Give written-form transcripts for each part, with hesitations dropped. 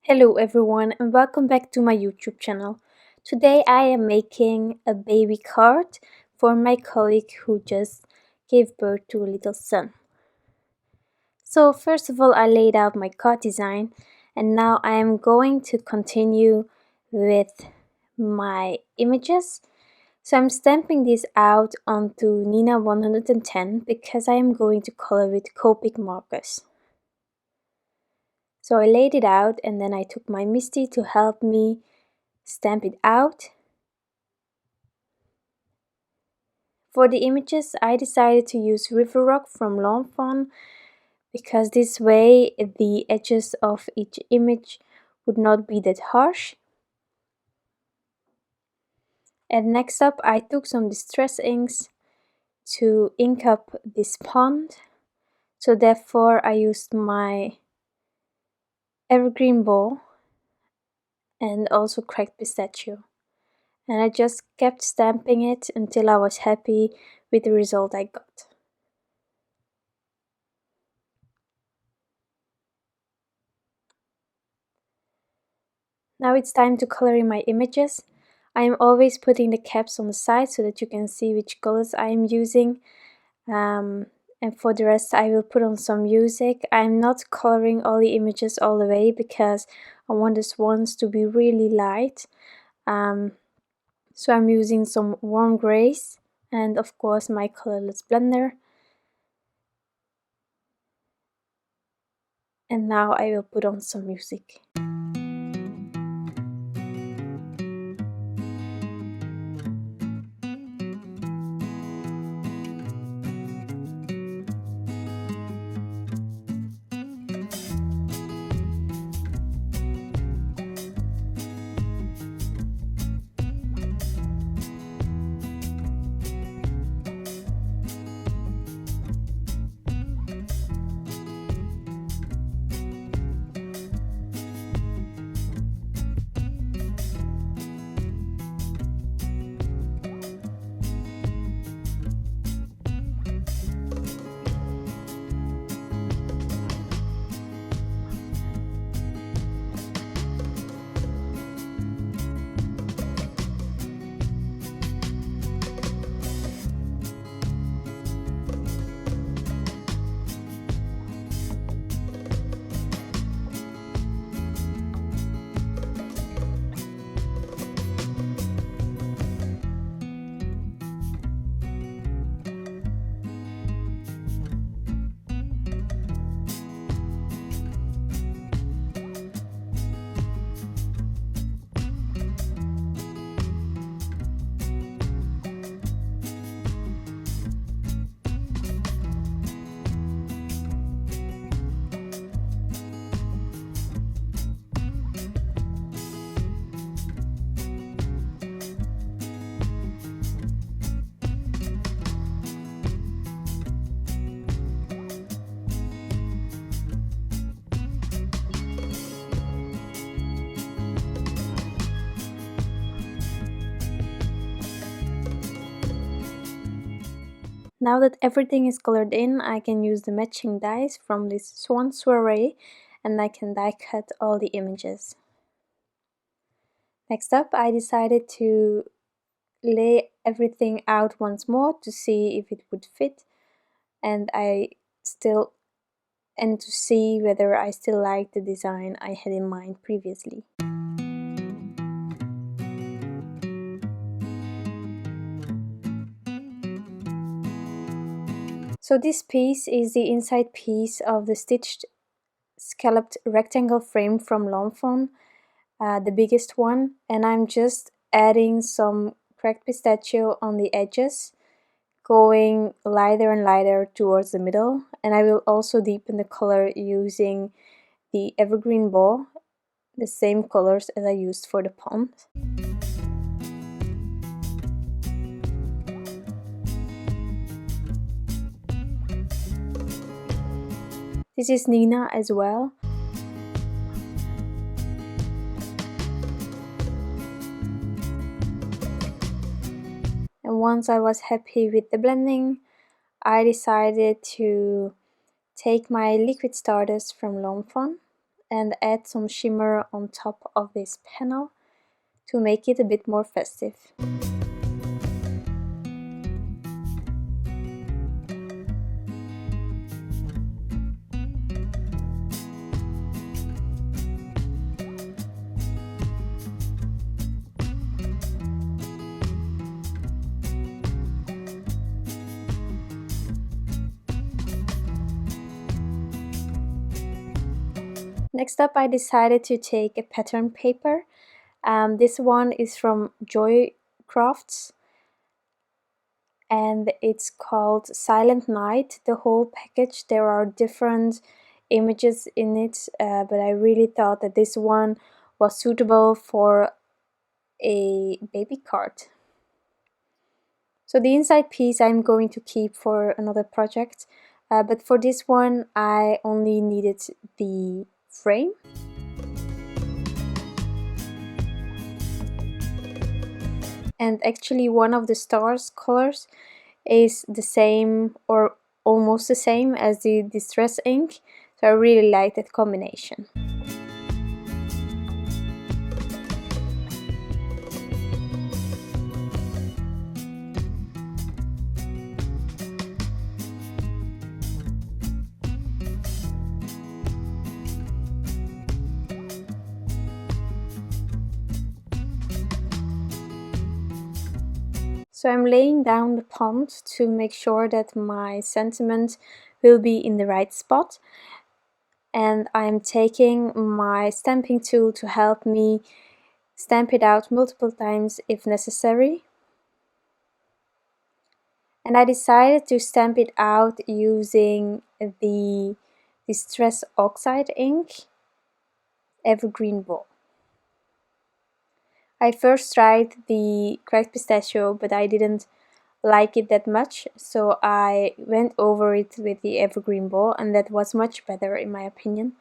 Hello everyone and welcome back to my YouTube channel. Today I am making a baby card for my colleague who just gave birth to a little son. So first of all I laid out my card design and now I am going to continue with my images. So I'm stamping this out onto Neenah 110 because I am going to color with Copic markers. So I laid it out and then I took my Misty to help me stamp it out. For the images I decided to use River Rock from Lawn Fawn because this way the edges of each image would not be that harsh. And next up I took some distress inks to ink up this pond. So therefore I used my Evergreen Bough and also cracked Pistachio. And I just kept stamping it until I was happy with the result I got. Now it's time to color in my images. I am always putting the caps on the side so that you can see which colors I am using. And for the rest I will put on some music. I'm not coloring all the images all the way because I want the swans to be really light. So I'm using some warm grays and of course my colorless blender. And now I will put on some music. Now that everything is colored in, I can use the matching dies from this Swan Soirée and I can die cut all the images. Next up, I decided to lay everything out once more to see if it would fit and to see whether I still like the design I had in mind previously. So this piece is the inside piece of the stitched scalloped rectangle frame from Lawn Fawn, the biggest one, and I'm just adding some cracked pistachio on the edges, going lighter and lighter towards the middle, and I will also deepen the color using the Evergreen Bough, the same colors as I used for the pond. This is Neenah as well. And once I was happy with the blending, I decided to take my liquid Stardust from Lawn Fawn and add some shimmer on top of this panel to make it a bit more festive. Next up, I decided to take a pattern paper. This one is from JoyCrafts and it's called Silent Night. The whole package, there are different images in it, but I really thought that this one was suitable for a baby card. So the inside piece I'm going to keep for another project, but for this one I only needed the frame. And actually one of the stars colors is the same or almost the same as the distress ink, so I really like that combination. So I'm laying down the pond to make sure that my sentiment will be in the right spot, and I'm taking my stamping tool to help me stamp it out multiple times if necessary. And I decided to stamp it out using the Distress Oxide ink, Evergreen Bough. I first tried the cracked pistachio, but I didn't like it that much, so I went over it with the Evergreen Bough, and that was much better in my opinion.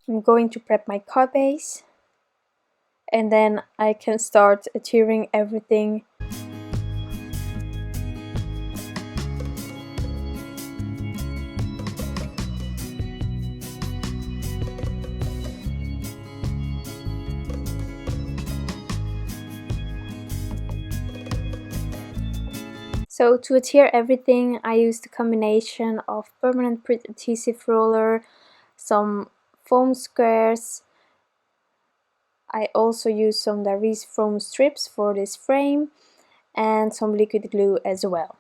I'm going to prep my card base, and then I can start adhering everything. So to adhere everything, I used a combination of permanent Pritt adhesive roller, some foam squares. I also used some Darice foam strips for this frame and some liquid glue as well.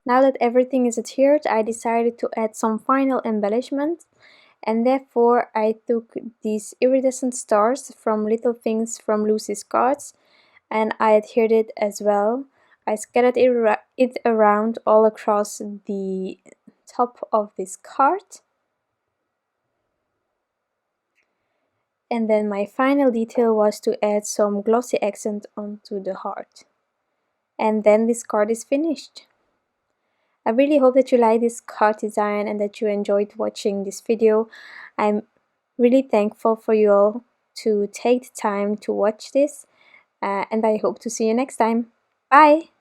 Now that everything is adhered, I decided to add some final embellishments, and therefore I took these iridescent stars from Little Things from Lucy's cards and I adhered it as well. I scattered it around all across the top of this card. And then my final detail was to add some glossy accent onto the heart. And then this card is finished. I really hope that you like this card design and that you enjoyed watching this video. I'm really thankful for you all to take the time to watch this, and I hope to see you next time. Bye!